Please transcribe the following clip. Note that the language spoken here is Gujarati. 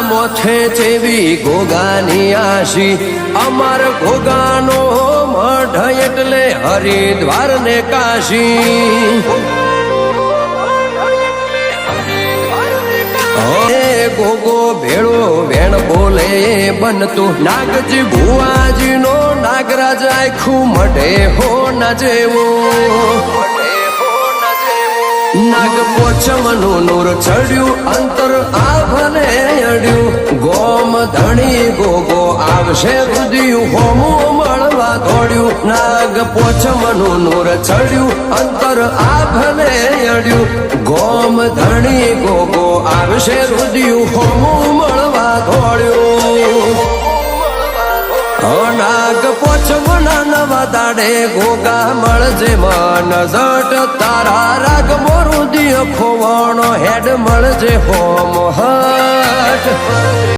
મોથે ચેવી ગોગાની આશી અમાર ગોગાનો મઢ એટલે હરિદ્વાર ને કાશી ગોગો ભેળો વેણ બોલે બનતું નાગજી ભુવાજી નો નાગરાજ આખું મઢે હો ન જેવો નાગ પોચમનું નૂર ચડ્યું અંતર આભને અડ્યું ગોમ ધણી ગોગો આવશે રુદિયું હોમું મળવા દોડ્યું નાગ પોચમનું નૂર ચડ્યું અંતર આભને અડ્યું ગોમ ધણી ગોગો આવશે રુદિયું હોમું મળવા દોડ્યું નાગ પોચમના નવા દાડે ગોગા મળજે મન જટ તારા રાગ મોરું દિય ખોવાણો હેડ મળજે હોમ હટ